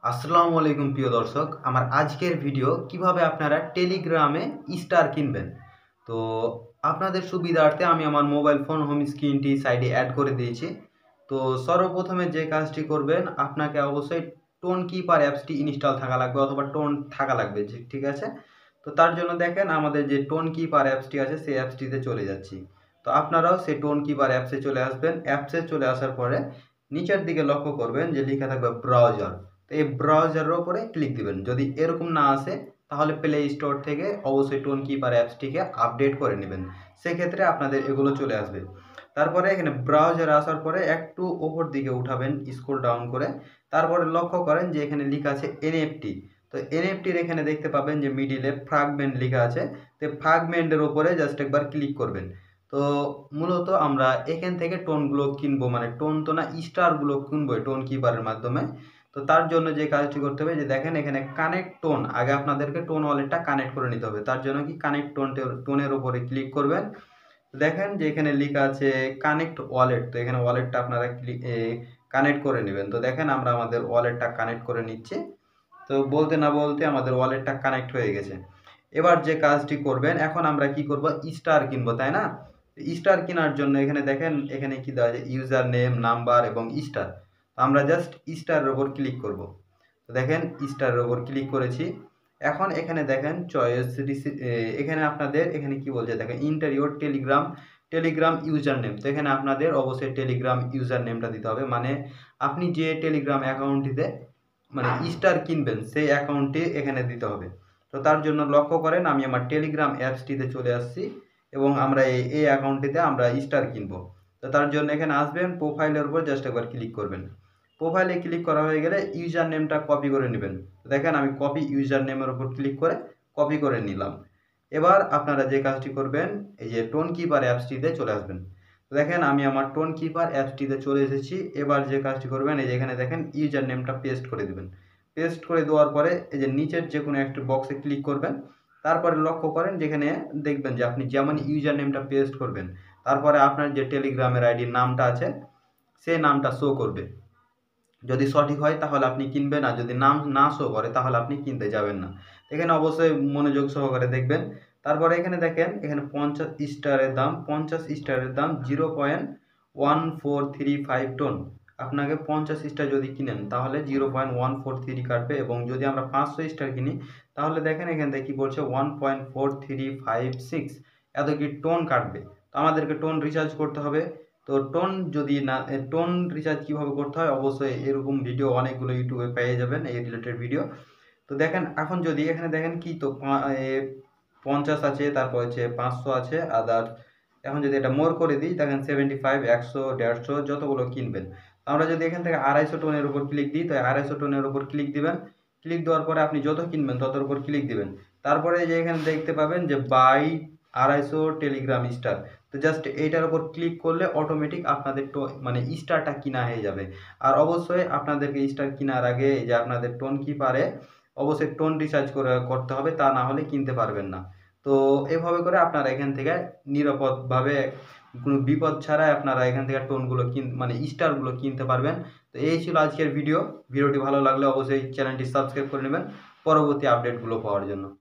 আসসালামু আলাইকুম প্রিয় দর্শক, আমার আজকের ভিডিও কিভাবে আপনারা টেলিগ্রামে স্টার কিনবেন। তো আপনাদের সুবিধার্থে আমি আমার মোবাইল ফোন হোম স্ক্রিনটি সাইডে অ্যাড করে দিয়েছি। তো সর্বপ্রথমে যে কাজটি করবেন, আপনাকে অবশ্যই টোন কিপার অ্যাপসটি ইনস্টল থাকা লাগবে অথবা টোন থাকা লাগবে, ঠিক আছে। তো তার জন্য দেখেন আমাদের যে টোন কিপার অ্যাপসটি আছে সেই অ্যাপসটিতে চলে যাচ্ছি। তো আপনারাও সেই টোন কিপার অ্যাপসে চলে আসবেন। অ্যাপসে চলে আসার পরে নিচের দিকে লক্ষ্য করবেন যে লেখা থাকবে ব্রাউজার। তো এই ব্রাউজারের উপরে ক্লিক দিবেন। যদি এরকম না আসে তাহলে প্লে স্টোর থেকে অবশ্যই টোন কিপার অ্যাপসটিকে আপডেট করে নেবেন, সেক্ষেত্রে আপনাদের এগুলো চলে আসবে। তারপরে এখানে ব্রাউজারে আসার পরে একটু ওপর দিকে উঠাবেন স্ক্রল ডাউন করে। তারপরে লক্ষ্য করেন যে এখানে লেখা আছে এনএফটি। তো এনএফটির এখানে দেখতে পাবেন যে মিডিলে ফ্রাগমেন্ট লেখা আছে। তো ফ্রাগমেন্টের উপরে জাস্ট একবার ক্লিক করবেন। তো মূলত আমরা এখান থেকে টোনগুলো কিনবো, মানে টোন তো না, স্টারগুলো কিনবো টোন কিপারের মাধ্যমে। তো তার জন্য যে কাজটি করতে হবে, যে দেখেন এখানে কানেক্ট টোন, আগে আপনাদেরকে টোন ওয়ালেটটা কানেক্ট করে নিতে হবে। তার জন্য কি কানেক্ট টোনের উপরে ক্লিক করবেন। দেখেন যে এখানে লেখা আছে কানেক্ট ওয়ালেট। তো এখানে ওয়ালেটটা আপনারা কানেক্ট করে নেবেন। তো দেখেন আমরা আমাদের ওয়ালেটটা কানেক্ট করে নিচ্ছি। তো বলতে না বলতে আমাদের ওয়ালেটটা কানেক্ট হয়ে গেছে। এবার যে কাজটি করবেন, এখন আমরা কি করব, স্টার কিনবো, তাই না। স্টার কেনার জন্য এখানে দেখেন এখানে কি দেওয়া আছে, ইউজার নেম, নাম্বার এবং স্টার। আমরা জাস্ট স্টারের উপর ক্লিক করব। তো দেখেন স্টারের উপর ক্লিক করেছি। এখন এখানে দেখেন চয়েস এখানে আপনাদের এখানে কি বলছে দেখেন inter your Telegram user name. তো এখানে আপনাদের অবশ্যই টেলিগ্রাম ইউজার নেমটা দিতে হবে, মানে আপনি যে টেলিগ্রাম অ্যাকাউন্টটিতে মানে স্টার কিনবেন সেই অ্যাকাউন্টটি এখানে দিতে হবে। তো তার জন্য লক্ষ্য করেন আমি আমার টেলিগ্রাম অ্যাপসটিতে চলে আসছি এবং আমরা এই অ্যাকাউন্টটিতে আমরা স্টার কিনবো। তো তার জন্য এখানে আসবেন, প্রোফাইলের উপর জাস্ট একবার ক্লিক করবেন। প্রোফাইলে ক্লিক করা হয়ে গেলে ইউজার নেমটা কপি করে নেবেন। দেখেন আমি কপি ইউজার নেমের উপর ক্লিক করে কপি করে নিলাম। এবার আপনারা যে কাজটি করবেন, এই যে টোন কিপার অ্যাপসটিতে চলে আসবেন। দেখেন আমি আমার টোন কিপার অ্যাপসটিতে চলে এসেছি। এবার যে কাজটি করবেন, এই যে এখানে দেখেন ইউজার নেমটা পেস্ট করে দেবেন। পেস্ট করে দেওয়ার পরে এই যে নিচের যে কোনো একটা বক্সে ক্লিক করবেন। তারপরে লক্ষ্য করেন যেখানে দেখবেন যে আপনি যেমন ইউজার নেমটা পেস্ট করবেন, তারপরে আপনার যে টেলিগ্রামের আইডির নামটা আছে সেই নামটা শো করবে। যদি সঠিক হয় তাহলে আপনি কিনবেন, আর যদি নাম না শো করে তাহলে আপনি কিনতে যাবেন না। এখানে অবশ্যই মনোযোগ সহকারে দেখবেন। তারপরে এখানে দেখেন এখানে 50 স্টারের দাম 0.1435 টোন। আপনাকে 50 স্টার যদি কিনেন তাহলে 0.143 কাটবে, এবং যদি আমরা 500 স্টার কিনি তাহলে দেখেন এখান থেকে কি বলছে 1.4356 এত কি টোন কাটবে। তো আমাদেরকে টোন রিচার্জ করতে হবে। তো টোন যদি না, টোন রিচার্জ কিভাবে করতে হয় অবশ্যই এরকম ভিডিও অনেকগুলো ইউটিউবে পেয়ে যাবেন, এই রিলেটেড ভিডিও। তো দেখেন এখন যদি এখানে দেখেন কি, তো 50 আছে, তারপর হচ্ছে 500 আছে আদার্স। এখন যদি এটা মোর করে দিই দেখেন 75, 100, 150 যতগুলো কিনবেন। আমরা যদি এখান থেকে 250 টোনের উপর ক্লিক দিই, তো 250 টোনের উপর ক্লিক দিবেন। ক্লিক দেওয়ার পরে আপনি যত কিনবেন ততর উপর ক্লিক দিবেন। তারপরে যে এখানে দেখতে পাবেন যে বাই 250 টেলিগ্রাম স্টার। তো জাস্ট এইটার উপর ক্লিক করলে অটোমেটিক আপনাদের মানে স্টারটা কিনা হয়ে যাবে। আর অবশ্যই আপনাদেরকে স্টার কেনার আগে এই যে আপনাদের টোন কিপারে অবশ্যই টোন রিচার্জ করতে হবে, তা না হলে কিনতে পারবেন না। তো এভাবে করে আপনারা এখান থেকে নিরাপদভাবে কোনো বিপদ ছাড়াই আপনারা এখান থেকে টোনগুলো মানে স্টারগুলো কিনতে পারবেন। তো এই ছিল আজকের ভিডিওটি ভালো লাগলে অবশ্যই চ্যানেলটি সাবস্ক্রাইব করে নেবেন পরবর্তী আপডেটগুলো পাওয়ার জন্য।